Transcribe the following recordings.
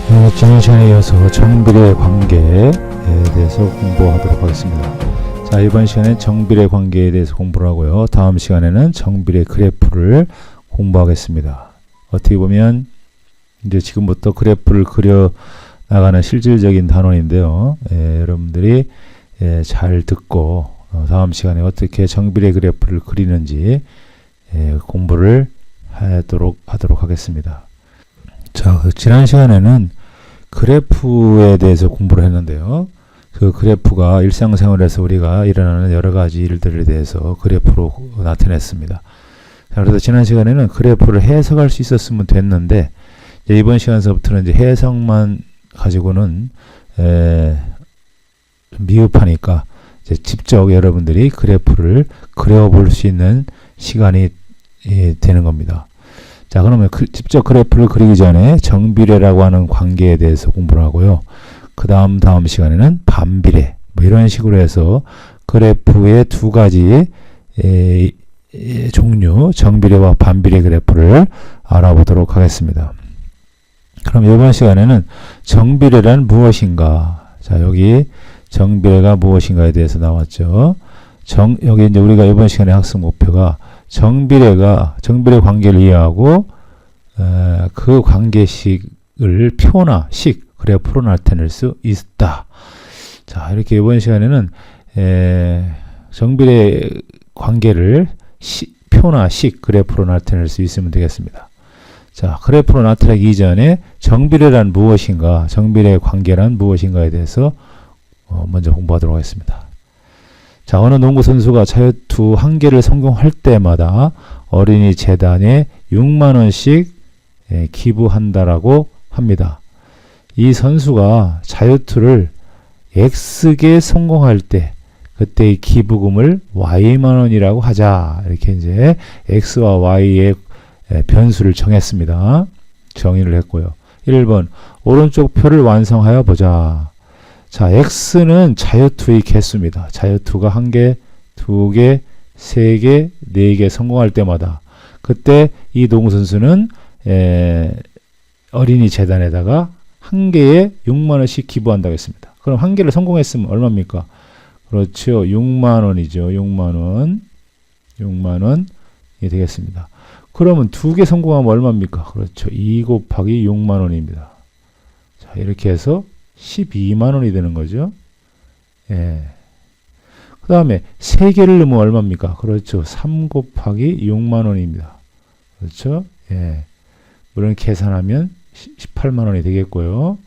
지난 시간에 이어서 정비례 관계에 대해서 공부하도록 하겠습니다. 자, 이번 시간에 정비례 관계에 대해서 공부를 하고요. 다음 시간에는 정비례 그래프를 공부하겠습니다. 어떻게 보면 이제 지금부터 그래프를 그려 나가는 실질적인 단원인데요. 여러분들이 잘 듣고 다음 시간에 어떻게 정비례 그래프를 그리는지 공부를 하도록 하겠습니다. 자, 지난 시간에는 그래프에 대해서 공부를 했는데요. 그 그래프가 일상생활에서 우리가 일어나는 여러 가지 일들에 대해서 그래프로 나타냈습니다. 자, 그래서 지난 시간에는 그래프를 해석할 수 있었으면 됐는데, 이번 시간서부터는 이제 해석만 가지고는 미흡하니까 이제 직접 여러분들이 그래프를 그려볼 수 있는 시간이 되는 겁니다. 자, 그러면 직접 그래프를 그리기 전에 정비례라고 하는 관계에 대해서 공부를 하고요. 그 다음 시간에는 반비례, 뭐 이런 식으로 해서 그래프의 두 가지 종류, 정비례와 반비례 그래프를 알아보도록 하겠습니다. 그럼 이번 시간에는 정비례란 무엇인가? 자, 여기 정비례가 무엇인가에 대해서 나왔죠. 여기 이제 우리가 이번 시간에 학습 목표가 정비례 관계를 이해하고 그 관계식을 표나 그래프로 나타낼 수 있다. 자, 이렇게 이번 시간에는 정비례 관계를 표나 그래프로 나타낼 수 있으면 되겠습니다. 자, 그래프로 나타내기 이전에 정비례란 무엇인가, 정비례 관계란 무엇인가에 대해서 먼저 공부하도록 하겠습니다. 자, 어느 농구 선수가 자유투 1개를 성공할 때마다 어린이 재단에 6만 원씩 기부한다라고 합니다. 이 선수가 자유투를 X개 성공할 때 그때의 기부금을 Y만 원이라고 하자. 이렇게 이제 X와 Y의 변수를 정했습니다. 정의를 했고요. 1번 오른쪽 표를 완성하여 보자. 자, X는 자유투의 개수입니다. 자유투가 1개, 2개, 3개, 4개 성공할 때마다 그때 이 농구 선수는 어린이 재단에다가 1개에 6만 원씩 기부한다고 했습니다. 그럼 1개를 성공했으면 얼마입니까? 그렇죠. 6만 원이죠. 6만 원. 6만 원이 되겠습니다. 그러면 2개 성공하면 얼마입니까? 그렇죠. 2 곱하기 6만 원입니다. 자, 이렇게 해서 12만 원이 되는 거죠. 예. 그 다음에 3개를 넣으면 얼마입니까? 그렇죠. 3 곱하기 6만 원입니다. 그렇죠. 예. 물론 계산하면 18만 원이 되겠고요.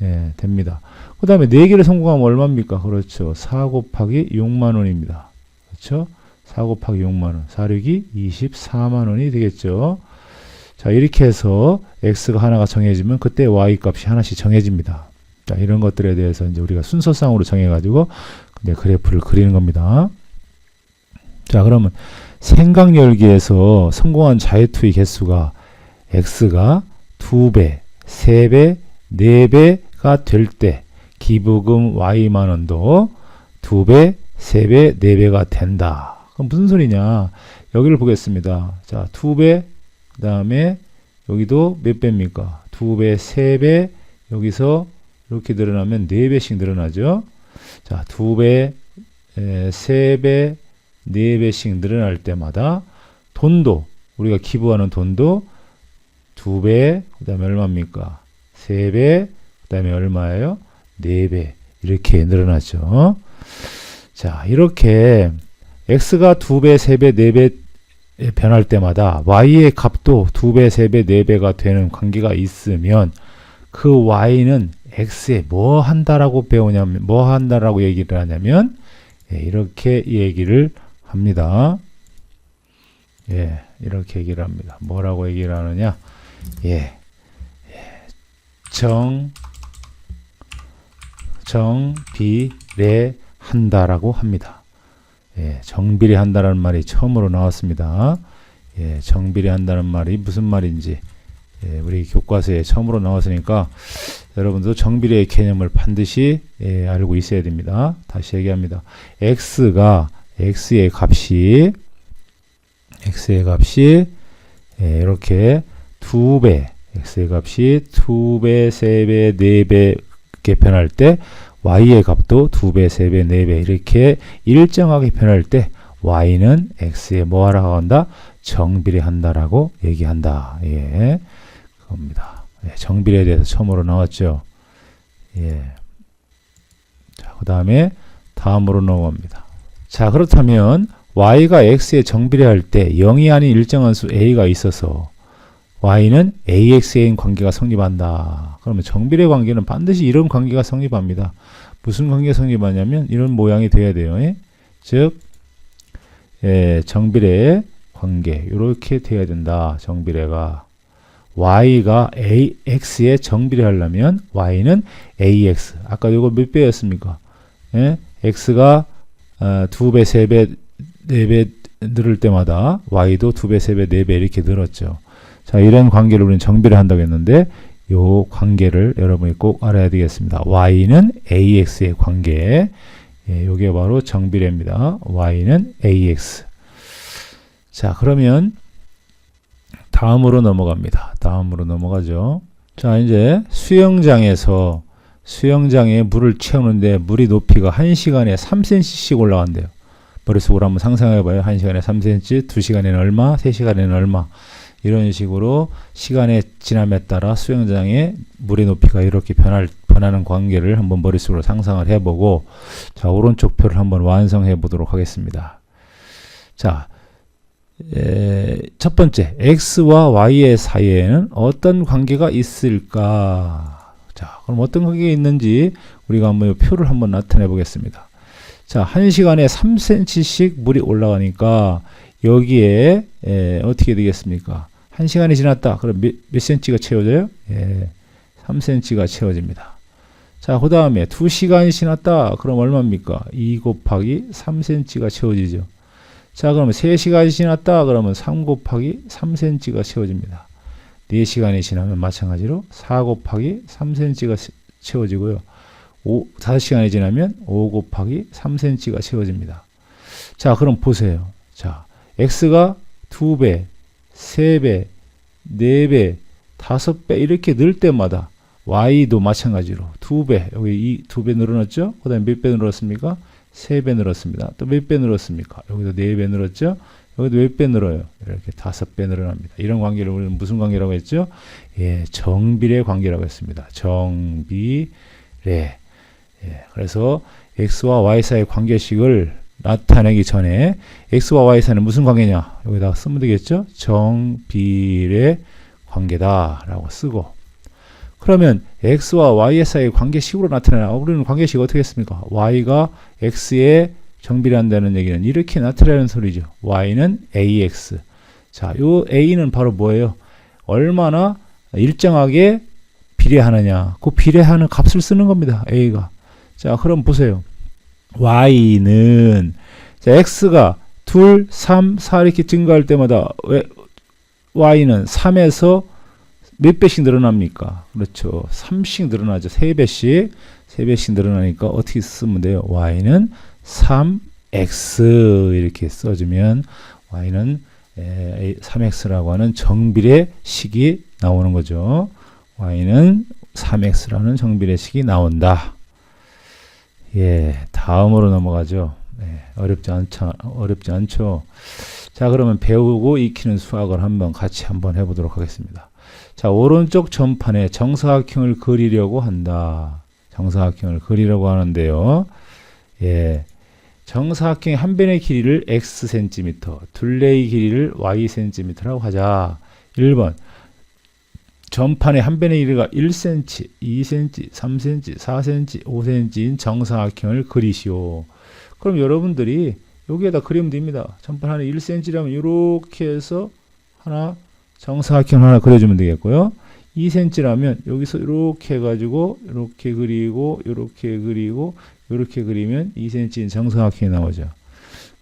예, 됩니다. 그 다음에 4개를 성공하면 얼마입니까? 그렇죠. 4 곱하기 6만 원입니다. 그렇죠. 4 곱하기 6만 원. 4륙이 24만 원이 되겠죠. 자, 이렇게 해서 X가 하나가 정해지면 그때 Y 값이 하나씩 정해집니다. 자, 이런 것들에 대해서 이제 우리가 순서상으로 정해가지고 이제 그래프를 그리는 겁니다. 자, 그러면 생각열기에서 성공한 자유투의 개수가 X가 2배, 3배, 4배가 될 때 기부금 Y만 원도 2배, 3배, 4배가 된다. 그럼 무슨 소리냐? 여기를 보겠습니다. 자, 2배, 그 다음에 여기도 몇 배입니까? 2배, 3배, 여기서 이렇게 늘어나면 4배씩 늘어나죠. 자, 2배, 3배, 4배씩 늘어날 때마다 돈도, 우리가 기부하는 돈도 2배, 그 다음에 얼마입니까? 3배, 그 다음에 얼마예요? 4배. 이렇게 늘어나죠. 자, 이렇게 X가 2배, 3배, 4배 변할 때마다 Y의 값도 2배, 3배, 4배가 되는 관계가 있으면 그 Y는 X에 뭐 한다라고 배우냐면, 뭐 한다라고 얘기를 하냐면, 이렇게 얘기를 합니다. 예, 이렇게 얘기를 합니다. 뭐라고 얘기를 하느냐? 정비례 한다라고 합니다. 예, 정비례 한다라는 말이 처음으로 나왔습니다. 예, 정비례 한다는 말이 무슨 말인지 우리 교과서에 처음으로 나왔으니까 여러분도 정비례의 개념을 반드시 알고 있어야 됩니다. 다시 얘기합니다. X의 값이 이렇게 2배, x의 값이 2배, 3배, 4배 이렇게 변할 때 y의 값도 2배, 3배, 4배 이렇게 일정하게 변할 때 y는 x에 뭐 하라고 한다? 정비례한다라고 얘기한다. 예, 그겁니다. 예, 정비례에 대해서 처음으로 나왔죠. 예. 자, 그 다음에 다음으로 넘어갑니다. 자, 그렇다면 y가 x에 정비례할 때 0이 아닌 일정한 수 a가 있어서 y는 ax인 관계가 성립한다. 그러면 정비례 관계는 반드시 이런 관계가 성립합니다. 무슨 관계가 성립하냐면 이런 모양이 돼야 돼요. 예? 즉 정비례 관계 이렇게 돼야 된다. 정비례가 y가 x에 정비례하려면 y는 ax 아까 이거 몇 배였습니까? 예? x가 2배, 3배, 4배 늘을 때마다 y도 2배, 3배, 4배 이렇게 늘었죠. 자, 이런 관계를 우리는 정비를 한다고 했는데 요 관계를 여러분이 꼭 알아야 되겠습니다. y는 ax의 관계. 예, 요게 바로 정비례입니다. y는 ax. 자, 그러면 다음으로 넘어갑니다. 다음으로 넘어가죠. 자, 이제 수영장에 물을 채우는데 물이 높이가 1시간에 3cm씩 올라간대요. 머릿속으로 한번 상상해봐요. 1시간에 3cm, 2시간에는 얼마, 3시간에는 얼마. 이런 식으로 시간의 지남에 따라 수영장의 물의 높이가 이렇게 변하는 관계를 한번 머릿속으로 상상을 해보고, 자, 오른쪽 표를 한번 완성해 보도록 하겠습니다. 자, 첫 번째, x와 y의 사이에는 어떤 관계가 있을까? 자, 그럼 어떤 관계가 있는지 우리가 한번 이 표를 한번 나타내 보겠습니다. 자, 1시간에 3cm씩 물이 올라가니까 여기에 어떻게 되겠습니까? 1시간이 지났다. 그럼 몇 cm가 채워져요? 3cm가 채워집니다. 자, 그 다음에 2시간이 지났다. 그럼 얼마입니까? 2 곱하기 3cm가 채워지죠. 자, 그러면 3시간이 지났다. 그러면 3 곱하기 3cm가 채워집니다. 4시간이 지나면 마찬가지로 4 곱하기 3cm가 채워지고요. 5시간이 지나면 5 곱하기 3cm가 채워집니다. 자, 그럼 보세요. 자, x가 2배, 3배, 4배, 5배 이렇게 늘 때마다 y도 마찬가지로 2배, 여기 2배 늘어났죠? 그 다음에 몇 배 늘었습니까? 3배 늘었습니다. 또 몇 배 늘었습니까? 여기도 4배 늘었죠? 여기도 몇 배 늘어요? 이렇게 5배 늘어납니다. 이런 관계를 우리는 무슨 관계라고 했죠? 예, 정비례 관계라고 했습니다. 정비례. 예, 그래서 x와 y 사이의 관계식을 나타내기 전에 x와 y 사이는 무슨 관계냐? 여기다가 쓰면 되겠죠? 정비례 관계다라고 쓰고, 그러면 x와 y 사이의 관계식으로 나타내나? 우리는 관계식 어떻게 했습니까? y가 x에 정비례한다는 얘기는 이렇게 나타내는 소리죠. y는 ax. 자, 요 a는 바로 뭐예요? 얼마나 일정하게 비례하느냐. 그 비례하는 값을 쓰는 겁니다. a가. 자, 그럼 보세요. y는, 자, x가 2, 3, 4 이렇게 증가할 때마다 y는 3에서 몇 배씩 늘어납니까? 그렇죠. 3씩 늘어나죠. 3배씩 늘어나니까 어떻게 쓰면 돼요? y는 3x 이렇게 써주면 y는 3x라고 하는 정비례식이 나오는 거죠. y는 3x라는 정비례식이 나온다. 예, 다음으로 넘어가죠. 어렵지 않죠. 자, 그러면 배우고 익히는 수학을 같이 한번 해보도록 하겠습니다. 자, 오른쪽 전판에 정사각형을 그리려고 한다. 정사각형을 그리려고 하는데요. 예, 정사각형의 한 변의 길이를 x cm, 둘레의 길이를 y cm라고 하자. 1번, 전판의 한 변의 길이가 1cm, 2cm, 3cm, 4cm, 5cm인 정사각형을 그리시오. 그럼 여러분들이 여기에다 그리면 됩니다. 전판 하나 1cm라면 이렇게 해서 하나 정사각형 하나 그려주면 되겠고요. 2cm라면 여기서 이렇게 해가지고 이렇게 그리고 이렇게 그리고 이렇게 그리면 2cm인 정사각형이 나오죠.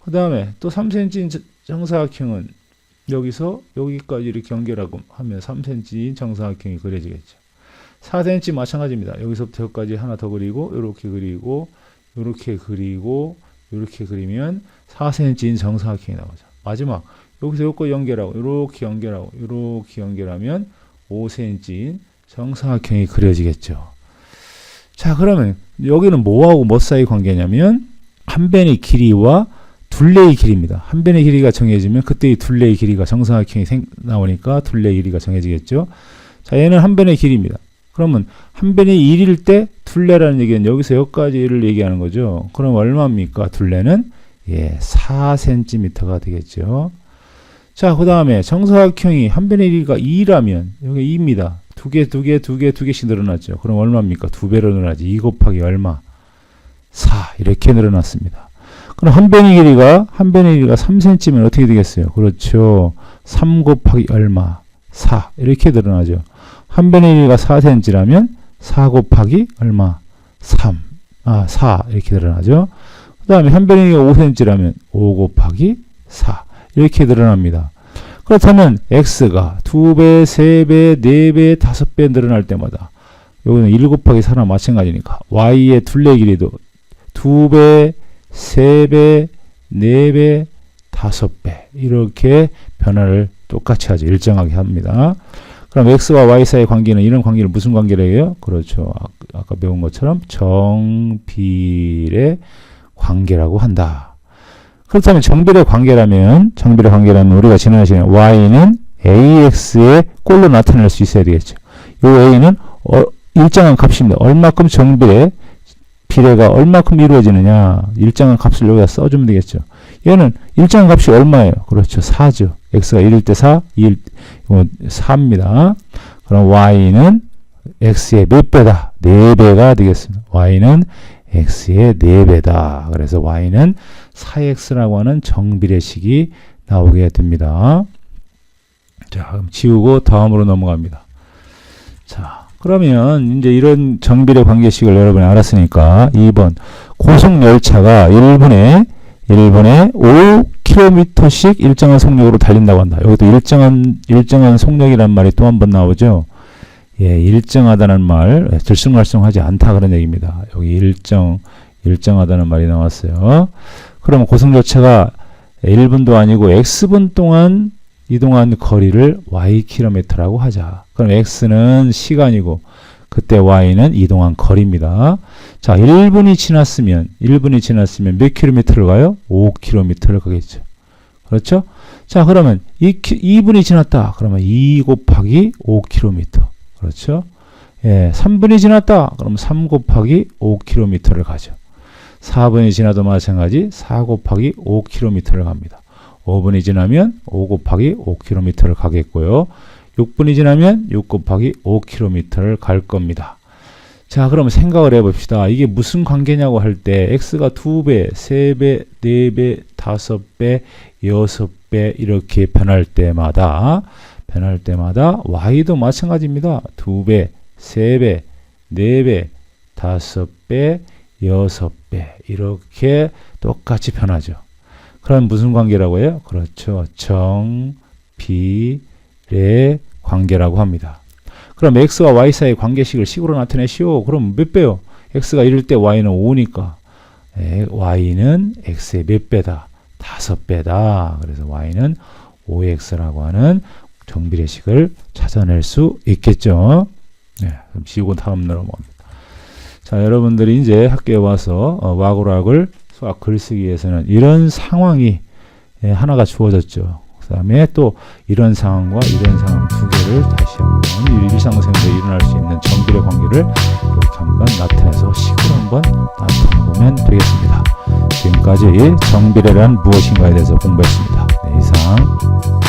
그 다음에 또 3cm인 정사각형은 여기서 여기까지 이렇게 연결하고 하면 3cm인 정사각형이 그려지겠죠. 4cm 마찬가지입니다. 여기서부터 여기까지 하나 더 그리고 이렇게 그리고 이렇게 그리고 이렇게 그리면 4cm인 정사각형이 나오죠. 마지막 여기서 여기까지 연결하고 이렇게 연결하고 이렇게 연결하면 5cm 정사각형이 그려지겠죠. 자, 그러면 여기는 뭐하고 뭐 사이 관계냐면 한 변의 길이와 둘레의 길이입니다. 한 변의 길이가 정해지면 그때 이 둘레의 길이가 정사각형이 나오니까 둘레의 길이가 정해지겠죠. 자, 얘는 한 변의 길이입니다. 그러면 한 변이 1일 때 둘레라는 얘기는 여기서 여기까지를 얘기하는 거죠. 그럼 얼마입니까? 둘레는 4cm가 되겠죠. 자, 그 다음에 정사각형이 한 변의 길이가 2라면 여기 2입니다. 두 개씩 늘어났죠. 그럼 얼마입니까? 2배로 늘어나지. 2 곱하기 얼마? 4 이렇게 늘어났습니다. 그럼 한 변의 길이가 3cm면 어떻게 되겠어요? 그렇죠. 3 곱하기 얼마? 4 이렇게 늘어나죠. 한 변의 길이가 4cm라면 4 곱하기 얼마? 4 이렇게 늘어나죠. 그 다음에 한 변의 길이가 5cm라면 5 곱하기 4 이렇게 늘어납니다. 그렇다면 x가 2배, 3배, 4배, 5배 늘어날 때마다 여기는 1 곱하기 4나 마찬가지니까 y의 둘레 길이도 2배, 3배, 4배, 5배 이렇게 변화를 똑같이 하죠. 일정하게 합니다. 그럼 x와 y 사이의 관계는 이런 관계를 무슨 관계로 해요? 그렇죠. 아까 배운 것처럼 정비례 관계라고 한다. 그렇다면 정비례 관계라면 우리가 지난 시간에 y는 ax의 꼴로 나타낼 수 있어야 되겠죠. 이 a는 일정한 값입니다. 얼마큼 정비례 비례가 얼마큼 이루어지느냐 일정한 값을 여기다 써주면 되겠죠. 얘는 일정한 값이 얼마예요? 그렇죠. 4죠. x가 1일 때 4, 4입니다. 그럼 y는 x의 몇 배다? 4배가 되겠습니다. y는 x의 4배다. 그래서 y는 4x라고 하는 정비례식이 나오게 됩니다. 자, 그럼 지우고 다음으로 넘어갑니다. 자, 그러면 이제 이런 정비례 관계식을 여러분이 알았으니까 2번 고속열차가 1분에 5km씩 일정한 속력으로 달린다고 한다. 여기도 일정한 속력이란 말이 또 한 번 나오죠. 일정하다는 말, 들쑥날쑥하지 않다 그런 얘기입니다. 여기 일정하다는 말이 나왔어요. 그러면 고속열차가 1분도 아니고 x분 동안 이동한 거리를 ykm라고 하자. 그럼 x는 시간이고 그때 y는 이동한 거리입니다. 자, 1분이 지났으면 몇 킬로미터를 가요? 5km를 가겠죠. 그렇죠? 자, 그러면 2분이 지났다. 그러면 2 곱하기 5km. 그렇죠? 3분이 지났다. 그러면 3 곱하기 5km를 가죠. 4분이 지나도 마찬가지 4 곱하기 5km를 갑니다. 5분이 지나면 5 곱하기 5km를 가겠고요. 6분이 지나면 6 곱하기 5km를 갈 겁니다. 자, 그러면 생각을 해봅시다. 이게 무슨 관계냐고 할 때 x가 2배, 3배, 4배, 5배, 6배 이렇게 변할 때마다 y도 마찬가지입니다. 2배, 3배, 4배, 5배, 6배 이렇게 똑같이 변하죠. 그럼 무슨 관계라고 해요? 그렇죠. 정비례 관계라고 합니다. 그럼 x와 y 사이의 관계식을 식으로 나타내시오. 그럼 몇 배요? x가 1일 때 y는 5니까 y는 x의 몇 배다? 5배다. 그래서 y는 5x라고 하는 정비례식을 찾아낼 수 있겠죠. 그럼 지우고 다음 넘어갑니다. 자, 여러분들이 이제 학교에 와서 와구락을 수학 글쓰기에서는 이런 상황이 하나가 주어졌죠. 그 다음에 또 이런 상황과 이런 상황 두 개를 다시 한번 일상생활에 일어날 수 있는 정비례 관계를 이렇게 한번 나타내서 식으로 한번 나타내보면 되겠습니다. 지금까지 정비례란 무엇인가에 대해서 공부했습니다. 이상.